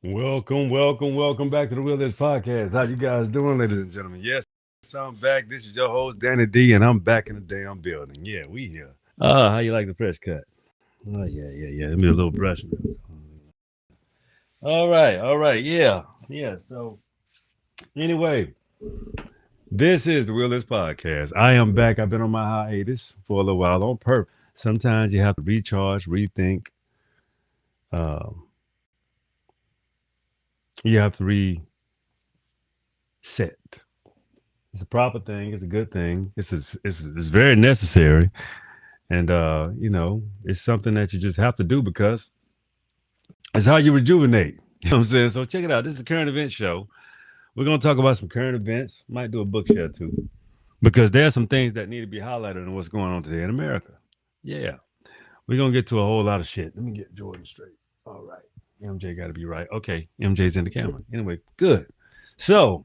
Welcome back to the Wilderness Podcast. How you guys doing, ladies and gentlemen? Yes, I'm back. This is your host, Danny D, and I'm back in the damn building. Yeah, we here. How you like the fresh cut? Oh, yeah. Let me a little brushing. All right. Yeah. So, anyway, this is the Wilderness Podcast. I am back. I've been on my hiatus for a little while on purpose. Sometimes you have to recharge, rethink. Um, you have to reset. It's a proper thing. It's a good thing. It's very necessary, and it's something that you just have to do because it's how you rejuvenate. You know what I'm saying? So check it out. This is a current event show. We're gonna talk about some current events. Might do a book share too, because there's some things that need to be highlighted in what's going on today in America. Yeah, we're gonna get to a whole lot of shit. Let me get Jordan straight. All right, MJ got to be right. Okay, MJ's in the camera. Anyway, good. So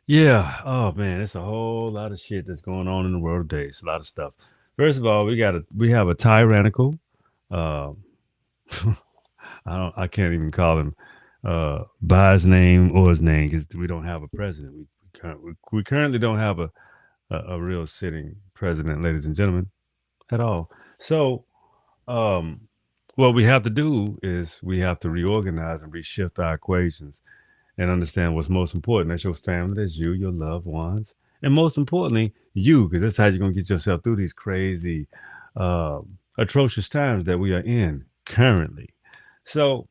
yeah. Oh man, it's a whole lot of shit that's going on in the world today. It's a lot of stuff. First of all, we have a tyrannical. Uh, I can't even call him by his name or his name because we don't have a president. We currently don't have a real sitting president, ladies and gentlemen, at all. So um, what we have to do is we have to reorganize and reshift our equations and understand what's most important. That's your family, that's you, your loved ones, and most importantly, you, because that's how you're gonna get yourself through these crazy, atrocious times that we are in currently. So,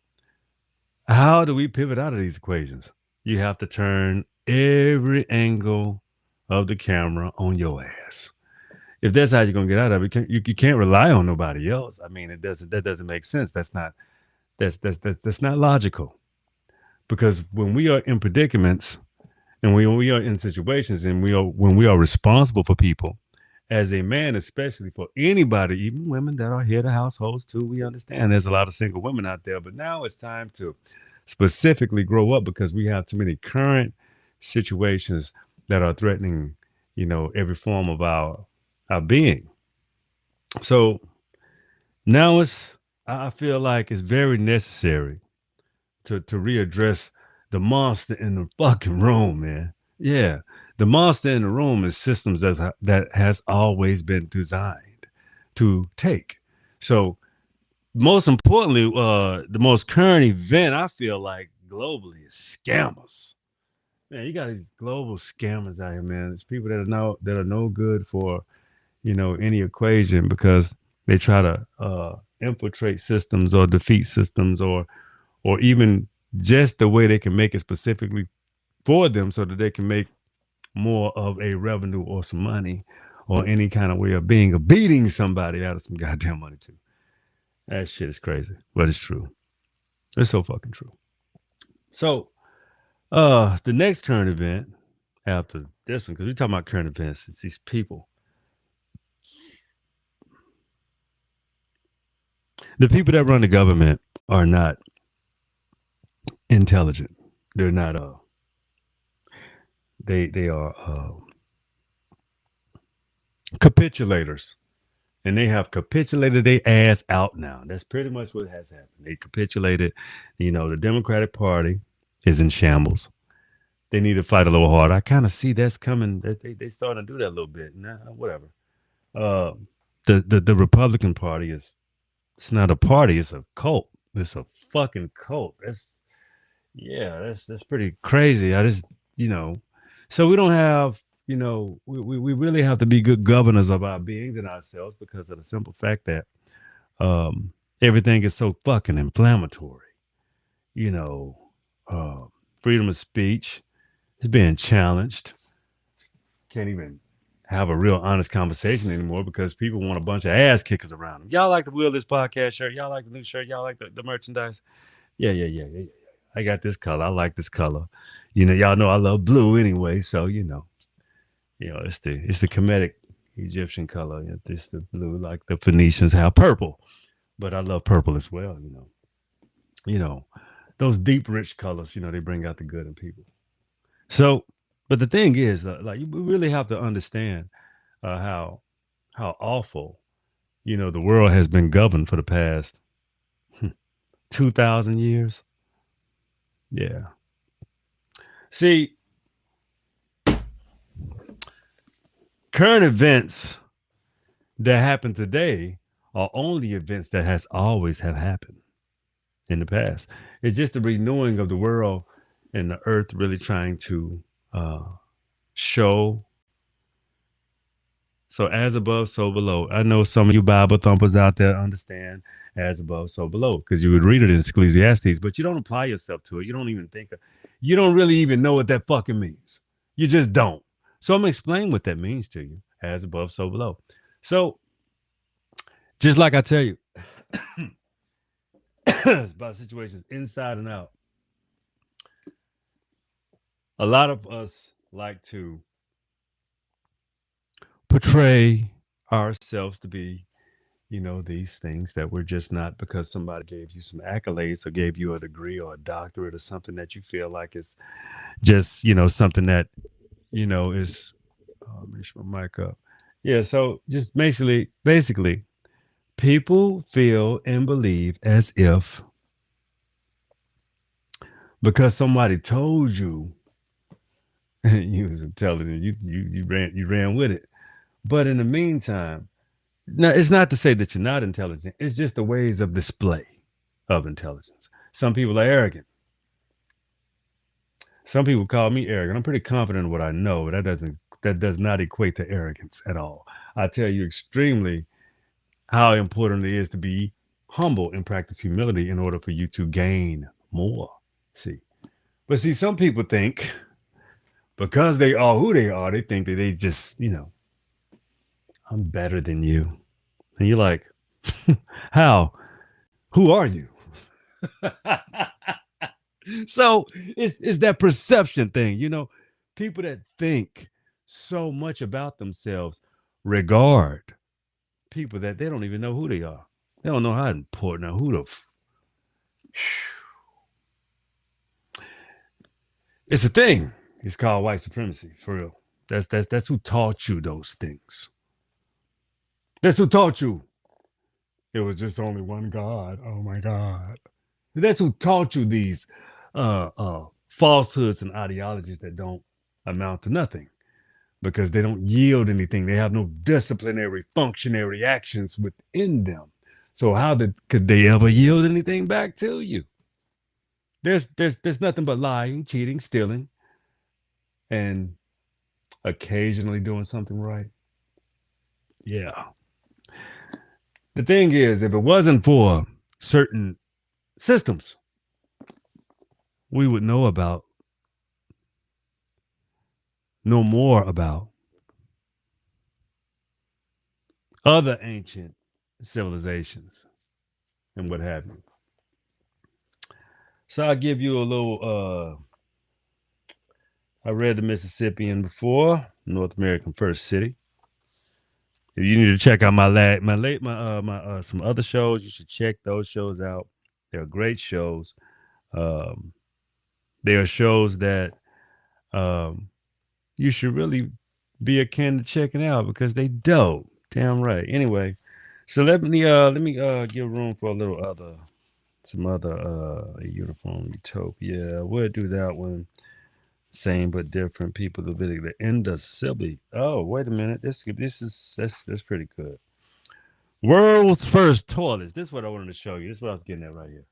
how do we pivot out of these equations? You have to turn every angle of the camera on your ass. If that's how you're gonna get out of it, you can't rely on nobody else. I mean, that doesn't make sense. That's not logical. Because when we are in predicaments and when we are in situations and when we are responsible for people, as a man, especially for anybody, even women that are head of households too, we understand there's a lot of single women out there. But now it's time to specifically grow up because we have too many current situations that are threatening, every form of our being. So now I feel like it's very necessary to readdress the monster in the fucking room, man. Yeah, the monster in the room is systems that has always been designed to take. So most importantly, the most current event I feel like globally is scammers. Man, you got these global scammers out here, man. It's people that are no good for any equation because they try to infiltrate systems or defeat systems or even just the way they can make it specifically for them so that they can make more of a revenue or some money or any kind of way of being of beating somebody out of some goddamn money too. That shit is crazy, but it's true. It's so fucking true. So, the next current event after this one, because we're talking about current events, it's these people. The people that run the government are not intelligent. They're not they are capitulators, and they have capitulated their ass out now. That's pretty much what has happened. They capitulated. The Democratic Party is in shambles. They need to fight a little harder. I kind of see that's coming. They starting to do that a little bit. Nah, whatever. Uh, the Republican Party is it's not a party. It's a cult. It's a fucking cult. That's pretty crazy. I just you know so we don't have we really have to be good governors of our beings and ourselves because of the simple fact that everything is so fucking inflammatory. You know, uh, freedom of speech is being challenged. Can't even have a real honest conversation anymore because people want a bunch of ass kickers around them. Y'all like the Will This Podcast shirt? Y'all like the new shirt? Y'all like the merchandise? Yeah. I got this color. I like this color. Y'all know I love blue anyway, so it's the Kemetic Egyptian color. It's the blue like the Phoenicians have purple, but I love purple as well. You know those deep, rich colors. They bring out the good in people. So, but the thing is, we really have to understand how awful the world has been governed for the past 2,000 years. Yeah. See, current events that happen today are only events that has always have happened in the past. It's just the renewing of the world and the earth really trying to show. So as above, so below. I know some of you Bible thumpers out there understand as above, so below, because you would read it in Ecclesiastes, but you don't apply yourself to it. You don't even you don't really even know what that fucking means. You just don't. So I'm gonna explain what that means to you. As above, so below. So just like I tell you about situations inside and out, a lot of us like to portray ourselves to be, these things that we're just not, because somebody gave you some accolades or gave you a degree or a doctorate or something that you feel like is just, something that, is, let me shut my mic up. Yeah. So just basically, people feel and believe as if because somebody told you you was intelligent, you ran with it. But in the meantime, no, it's not to say that you're not intelligent. It's just the ways of display of intelligence. Some people are arrogant. Some people call me arrogant. I'm pretty confident in what I know. That does not equate to arrogance at all. I tell you extremely how important it is to be humble and practice humility in order for you to gain more. But some people think because they are who they are, they think that they just, I'm better than you. And you're like, how? Who are you? So it's that perception thing, people that think so much about themselves regard people that they don't even know who they are. They don't know how important or who it's a thing. It's called white supremacy, for real. That's who taught you those things. That's who taught you. It was just only one God. Oh my God. That's who taught you these falsehoods and ideologies that don't amount to nothing because they don't yield anything. They have no disciplinary, functionary actions within them. So could they ever yield anything back to you? There's nothing but lying, cheating, stealing, and occasionally doing something right. Yeah. The thing is, if it wasn't for certain systems, we would know more about other ancient civilizations and what have you. So I'll give you a little, I read the Mississippian before, North American First City. If you need to check out some other shows, you should check those shows out. They're great shows. They are shows that you should really be akin to checking out because they dope. Damn right. Anyway, so let me give room for some other uniform utopia. We'll do that one. Same but different people. The Indus Sibley. Oh, wait a minute. That's pretty good. World's first toilets. This is what I wanted to show you. This is what I was getting at right here.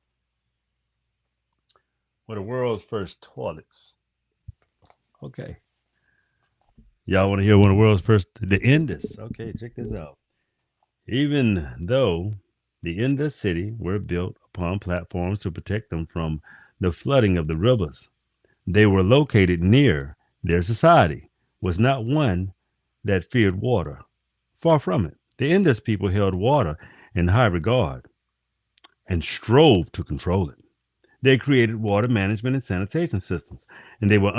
What are the world's first toilets? Okay. Y'all want to hear one of the world's first? The Indus. Okay, check this out. Even though the Indus city were built upon platforms to protect them from the flooding of the rivers, they were located near their society, was not one that feared water. Far from it. The Indus people held water in high regard and strove to control it. They created water management and sanitation systems, and they were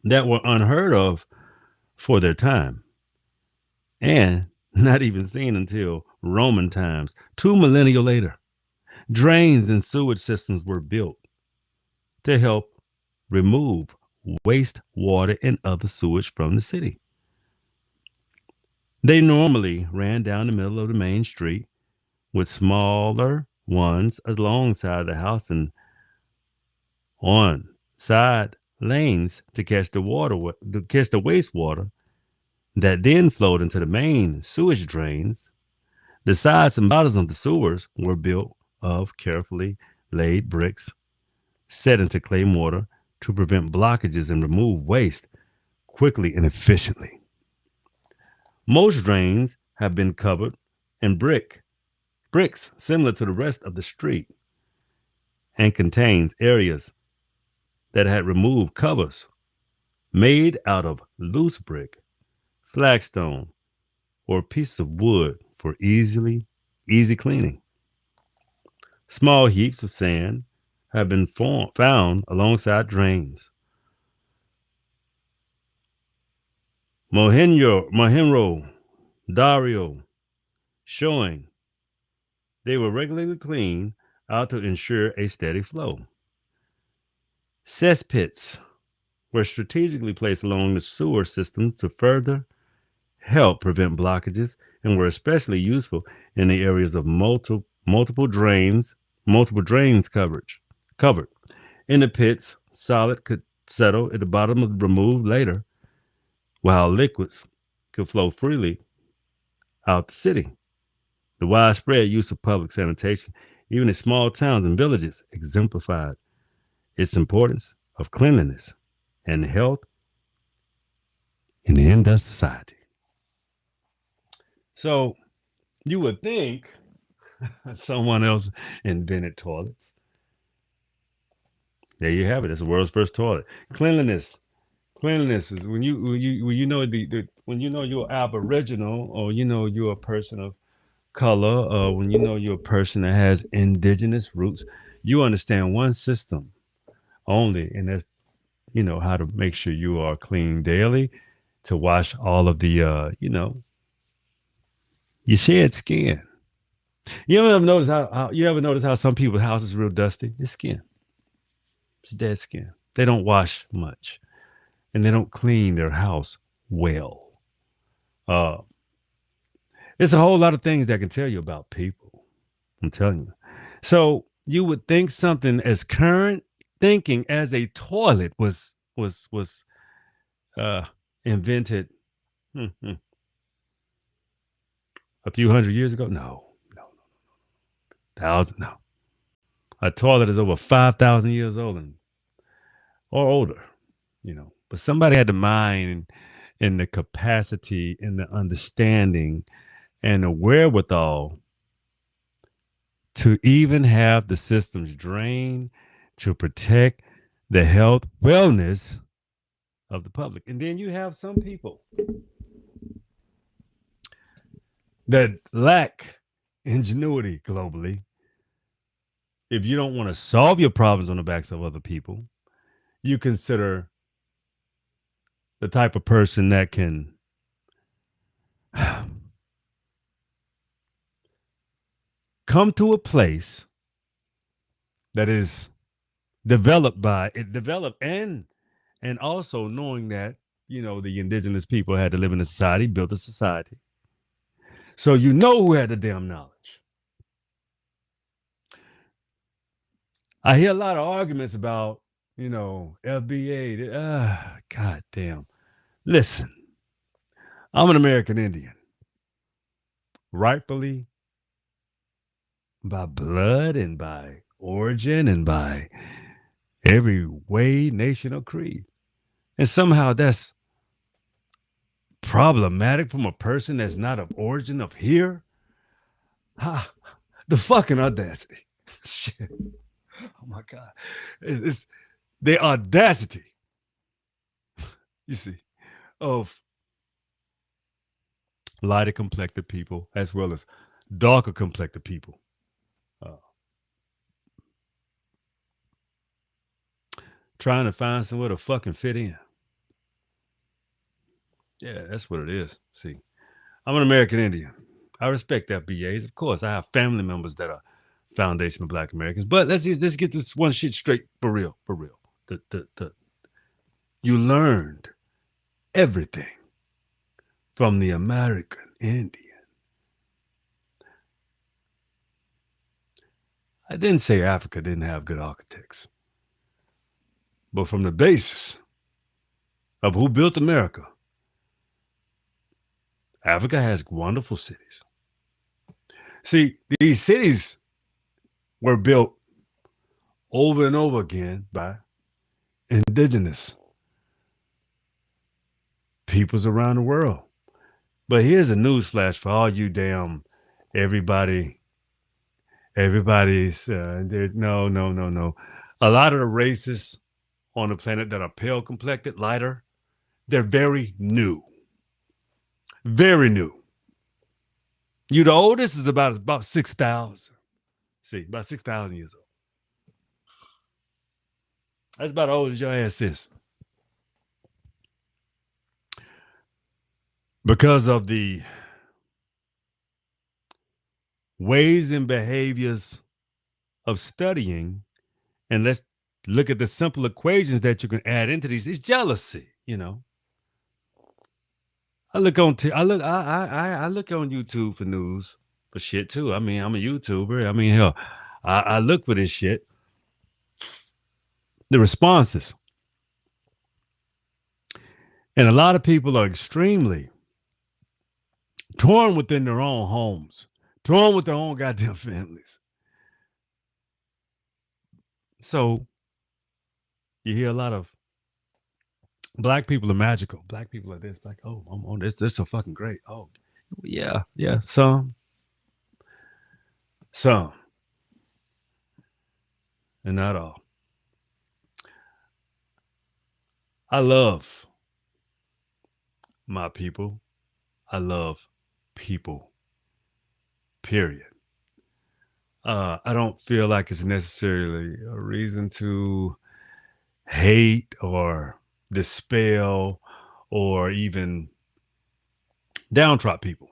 that were unheard of for their time, and not even seen until Roman times. 2 millennia later, drains and sewage systems were built to help remove waste water and other sewage from the city. They normally ran down the middle of the main street with smaller ones alongside the house and on side lanes to catch the to catch the wastewater that then flowed into the main sewage drains. The sides and bottoms of the sewers were built of carefully laid bricks set into clay mortar to prevent blockages and remove waste quickly and efficiently. Most drains have been covered in bricks similar to the rest of the street and contains areas that had removed covers made out of loose brick, flagstone, or pieces of wood for easy cleaning. Small heaps of sand have been found alongside drains. Mohenjo Dario showing they were regularly cleaned out to ensure a steady flow. Cesspits were strategically placed along the sewer system to further help prevent blockages and were especially useful in the areas of multiple drains covered. In the pits, solid could settle at the bottom of the removed later, while liquids could flow freely out the city. The widespread use of public sanitation, even in small towns and villages, exemplified its importance of cleanliness and health in the Indus society. So you would think someone else invented toilets. There you have it. It's the world's first toilet. Cleanliness. Cleanliness is when you know when you know you're Aboriginal or you know you're a person of color or when you know you're a person that has indigenous roots, you understand one system only, and that's how to make sure you are clean daily, to wash all of the your shed skin. You ever notice how some people's house is real dusty? It's skin. It's dead skin. They don't wash much, and they don't clean their house well. Uh, it's a whole lot of things that can tell you about people. I'm telling you. So you would think something as current thinking as a toilet was invented a few hundred years ago. No, thousand. No, a toilet is over 5,000 years old or older. But somebody had the mind and the capacity and the understanding and the wherewithal to even have the systems drained to protect the health, wellness of the public. And then you have some people that lack ingenuity globally. If you don't want to solve your problems on the backs of other people, you consider the type of person that can come to a place that is developed and also knowing that the indigenous people had to live in a society, built a society, so who had the damn knowledge. I hear a lot of arguments about FBA. God damn. Listen, I'm an American Indian, rightfully by blood and by origin and by every way, nation, or creed. And somehow that's problematic from a person that's not of origin of here. The fucking audacity. Shit. Oh my God. It's the audacity, you see, of lighter complected people as well as darker complected people. Trying to find somewhere to fucking fit in. Yeah, that's what it is. See, I'm an American Indian. I respect FBAs. Of course, I have family members that are Foundation of Black Americans. But let's get this one shit straight for real. You learned everything from the American Indian. I didn't say Africa didn't have good architects. But from the basis of who built America, Africa has wonderful cities. See, these cities were built over and over again by indigenous peoples around the world. But here's a newsflash for all you damn everybody's no. A lot of the races on the planet that are pale complected, lighter, they're very new. Very new. You the oldest is about 6,000. See, about 6,000 years old. That's about as old as your ass is. Because of the ways and behaviors of studying, and let's look at the simple equations that you can add into these. It's jealousy, I look on YouTube for news for shit too. I mean, I'm a YouTuber. I mean, hell, I look for this shit. The responses. And a lot of people are extremely torn within their own homes, torn with their own goddamn families. So you hear a lot of black people are magical. Black people are this, black, oh, I'm on this. This is so fucking great. Oh, yeah. Some. And not all. I love my people. I love people. Period. I don't feel like it's necessarily a reason to hate or dispel or even downtrot people.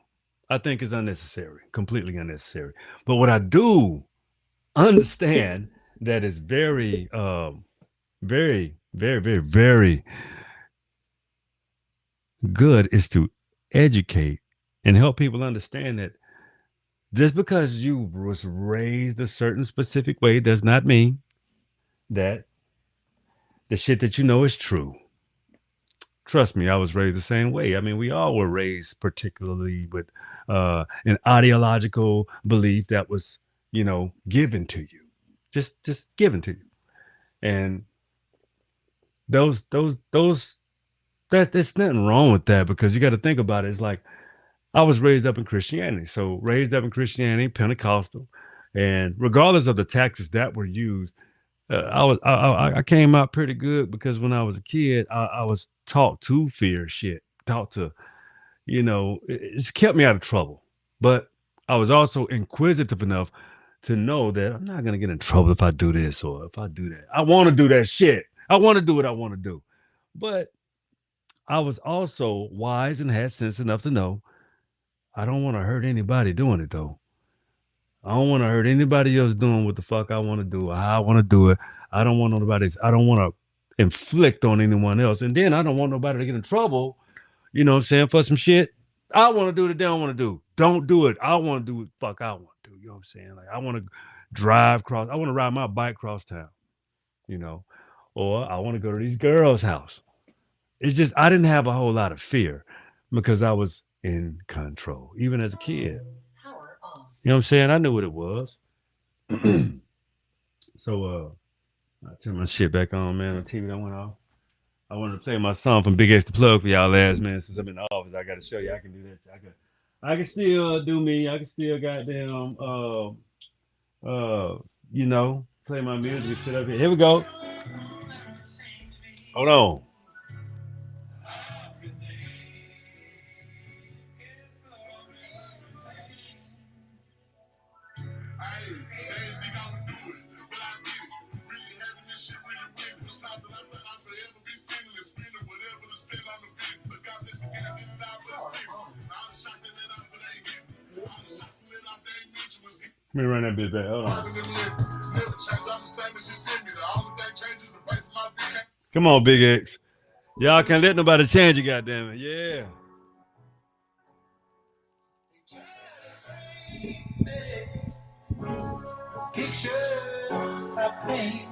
I think it's unnecessary, completely unnecessary. But what I do understand that is very, very, very, very, very good is to educate and help people understand that just because you was raised a certain specific way does not mean that the shit that you know is true. Trust me, I was raised the same way. I mean, we all were raised particularly with an ideological belief that was, given to you, just given to you, and there's nothing wrong with that because you got to think about it. It's like I was raised up in Christianity, Pentecostal, and regardless of the tactics that were used, I came out pretty good because when I was a kid, I was taught to fear shit, taught to, it's kept me out of trouble. But I was also inquisitive enough to know that I'm not gonna get in trouble if I do this or if I do that. I want to do that shit. I want to do what I want to do. But I was also wise and had sense enough to know I don't want to hurt anybody doing it though. I don't want to hurt anybody else doing what the fuck I want to do or how I want to do it. I don't want to inflict on anyone else. And then I don't want nobody to get in trouble, for some shit I want to do that they don't want to do. Don't do it. I want to do what the fuck I want to do. You know what I'm saying? Like I want to I want to ride my bike across town, or I want to go to these girls' house. It's just, I didn't have a whole lot of fear because I was in control, even as a kid. You know what I'm saying? I knew what it was. So, I turned my shit back on, man. The TV that went off. I wanted to play my song from Big X the Plug for y'all last, man. Since I'm in the office, I got to show you I can do that. I can still do me. I can still goddamn, play my music and shit up here. Here we go. Hold on. Let me run that bitch back. Hold on. Come on, Big X. Y'all can't let nobody change you, goddammit. Yeah. pictures I paint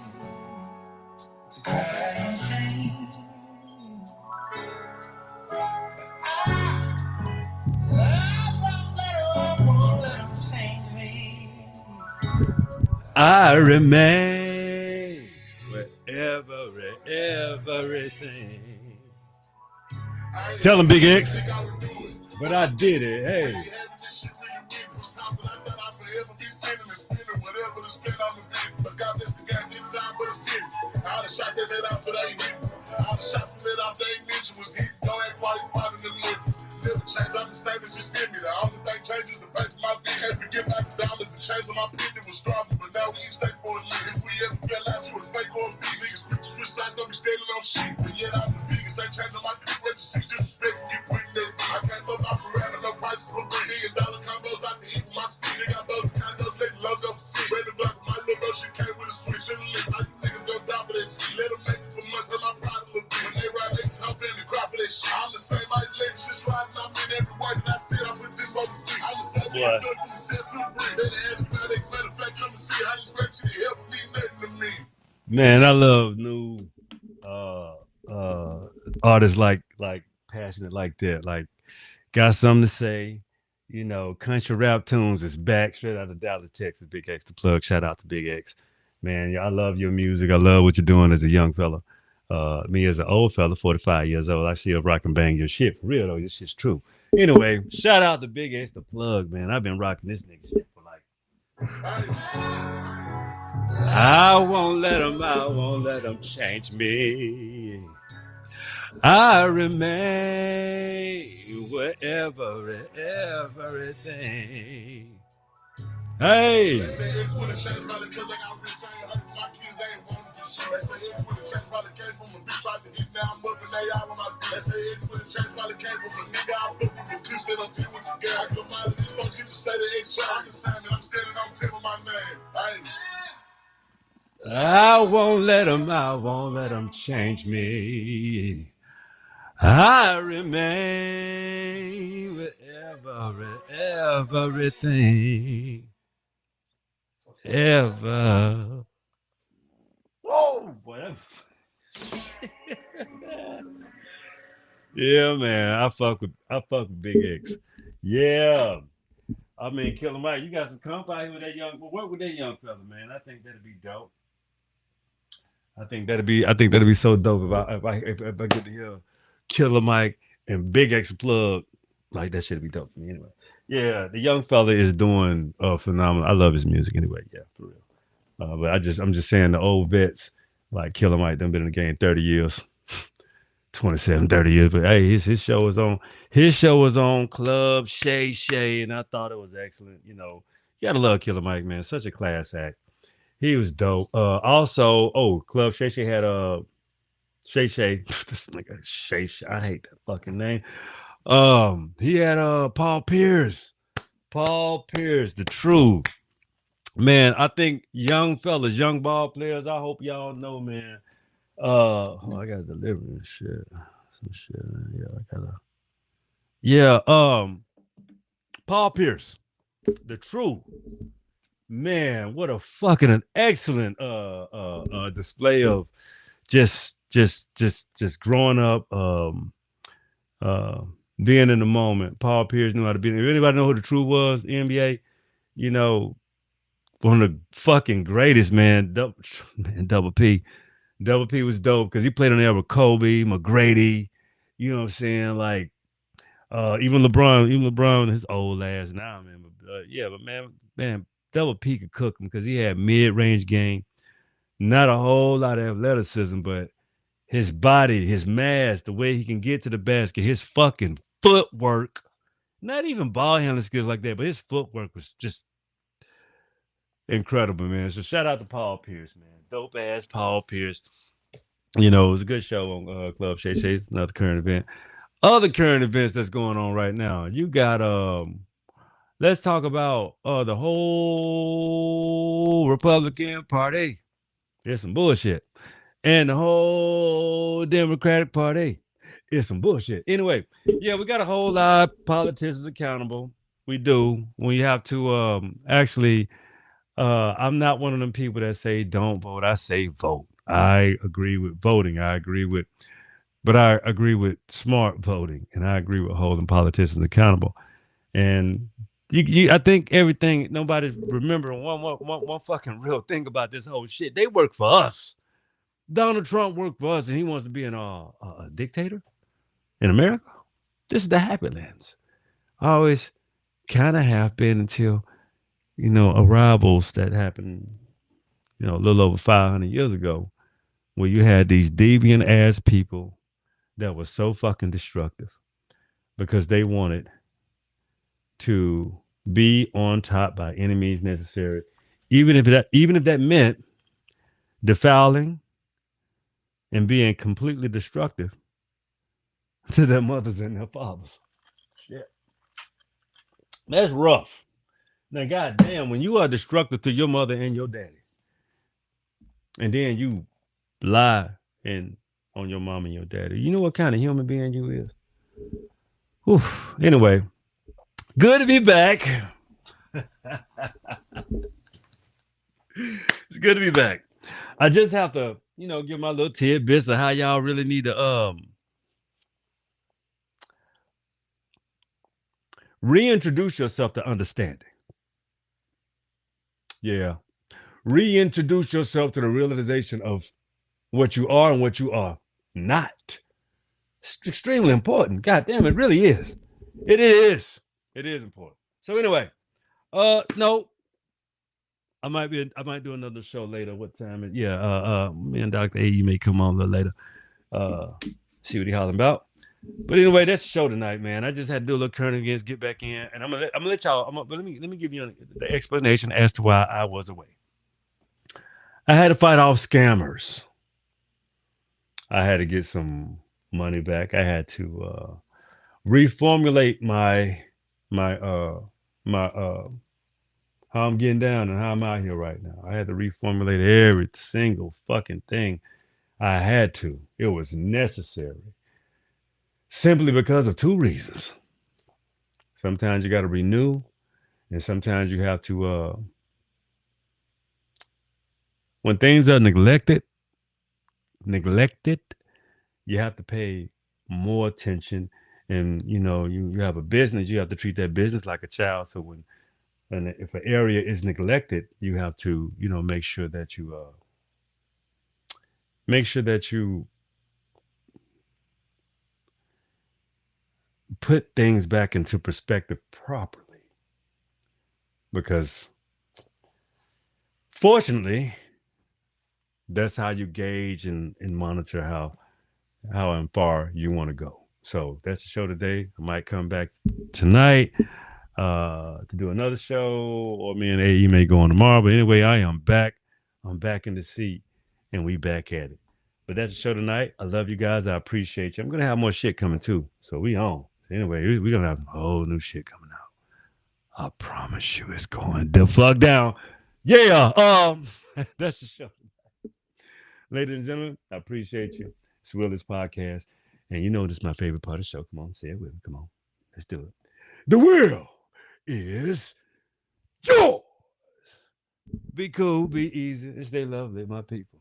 to cry and shame. I won't let them change me. I remain wherever, everything. Tell him, Big X. But I did it. Hey. All the shots that let out, but I ain't hitting. All the shots that let out, they ain't mentioned was hitting. Don't act like you part of the limit. Never change, I'm the same as you sent me. The only thing changes the paper my feet. Can't forget about the dollars and change on my opinion was stronger, but now we each take for a lick. If we ever fell out, you was fake or a beat. Niggas quick to switch sides, don't be standing on shit. But yet I'm the biggest, ain't changing my clip. Register disrespect, get putting that. I can't fuck off around, no prices for $1 million combos out to eat my speed. They got both condos, letting lows up for sick. Red and black, my little bro, she came with a switch in the list. How you niggas go down for that shit? Let them make it for months, and I'm proud of them. When they ride, they hop in and crop for that shit. I'm the same isolated shit riding, I'm in every word that I said. I put this on the seat. I'm the same man, do it from the set to the break. They ask me how they matter of fact, come and see how you rap shit, it help me, nothing to me. Man, I love new artists like passionate like that. Like, got something to say. You know, country rap tunes is back straight out of Dallas, Texas. Big X the plug. Shout out to Big X. Man, yeah, I love your music. I love what you're doing as a young fella. Me as an old fella, 45 years old, I still rock and bang your shit. For real though, this shit's true. Anyway, shout out to Big X the plug, man. I've been rocking this nigga shit for like. I won't let them change me. I remain wherever, everything. Hey. They say it's when the change by the kids, I got rich, I ain't hurt my kids, they ain't wanting some shit. They say it's when the change by the came from a bitch, I can eat now, I'm up and they all on my bitch. They say it's when the change by the came from a nigga, I fuck with the bitch, they don't tell what you got. I come out of these folks, you just say the X shot, I'm the same, and I'm standing on tip of my name. Hey. I won't let them change me. I remain wherever, everything. Ever. Whoa, boy. Yeah, man. I fuck with Big X. Yeah. I mean, Killer Mike, you got some comp out here with that young. Work with that young fella, man. I think that'd be dope. I think that'd be so dope if I get to hear Killer Mike and Big X plug. Like that should be dope for me anyway. Yeah, the young fella is doing phenomenal. I love his music anyway. Yeah, for real. But I'm just saying the old vets like Killer Mike, done been in the game 30 years, 27, 30 years. But hey, his show was on. His show was on Club Shay Shay, and I thought it was excellent. You know, you gotta love Killer Mike, man. Such a class act. He was dope. Also, Club Shay Shay had Shay Shay. This nigga Shay Shay. I hate that fucking name. He had Paul Pierce. Paul Pierce, the truth. Man, I think young fellas, young ball players, I hope y'all know, man. I gotta deliver this shit. Some shit. Yeah, I gotta. Yeah, Paul Pierce, the truth. Man, what a fucking an excellent display of just growing up, being in the moment. Paul Pierce knew how to be. If anybody know who the truth was, NBA, you know, one of the fucking greatest, man. Double P. Double P was dope because he played on there with Kobe, McGrady. You know what I'm saying? Like, even LeBron, his old ass now, man. But man, Double P could cook him because he had mid-range game. Not a whole lot of athleticism, but his body, his mass, the way he can get to the basket, his fucking footwork, not even ball handling skills like that, but his footwork was just incredible, man. So shout out to Paul Pierce, man. Dope ass Paul Pierce. You know, it was a good show on Club Shay Shay, another current event. Other current events that's going on right now. You got let's talk about the whole Republican Party. There's some bullshit. And the whole Democratic Party is some bullshit. Anyway, yeah, we got a whole lot of politicians accountable. We do. When you have to actually I'm not one of them people that say don't vote. I say vote. I agree with voting. But I agree with smart voting, and I agree with holding politicians accountable. And I think everything. Nobody's remembering one fucking real thing about this whole shit. They work for us. Donald Trump worked for us, and he wants to be a dictator in America. This is the happy lands. Always kind of have been until arrivals that happened, a little over 500 years ago, where you had these deviant ass people that were so fucking destructive because they wanted to be on top by any means necessary, even if that meant defiling and being completely destructive to their mothers and their fathers. Shit. That's rough. Now, goddamn, when you are destructive to your mother and your daddy, and then you lie and on your mom and your daddy, you know what kind of human being you is? Whew. Anyway, good to be back. It's good to be back. I just have to, give my little tidbits of how y'all really need to reintroduce yourself to understanding. Yeah. Reintroduce yourself to the realization of what you are and what you are not. It's extremely important. God damn, it really is. It is. It is important. So anyway, no, I might do another show later. What time is? Yeah, me and Dr. A, you may come on a little later. See what he hollering about. But anyway, that's the show tonight, man. I just had to do a little current events, get back in, and I'm gonna let y'all. But let me give you the explanation as to why I was away. I had to fight off scammers. I had to get some money back. I had to reformulate my how I'm getting down and how I'm out here right now. I had to reformulate every single fucking thing. I had to. It was necessary. Simply because of two reasons. Sometimes you got to renew, and sometimes you have to when things are neglected, you have to pay more attention. And you have a business, you have to treat that business like a child. So if an area is neglected, you have to make sure that you put things back into perspective properly, because fortunately that's how you gauge and monitor how and far you want to go. So that's the show today. I might come back tonight to do another show, or me and AE may go on tomorrow. But anyway, I am back. I'm back in the seat, and we back at it. But that's the show tonight. I love you guys. I appreciate you. I'm gonna have more shit coming too. So we on. Anyway, we're gonna have some whole new shit coming out. I promise you, it's going the fuck down. Yeah. That's the show. Ladies and gentlemen, I appreciate you. It's Willis Podcast. And this is my favorite part of the show. Come on, say it with me. Come on. Let's do it. The will is yours. Be cool, be easy, and stay lovely, my people.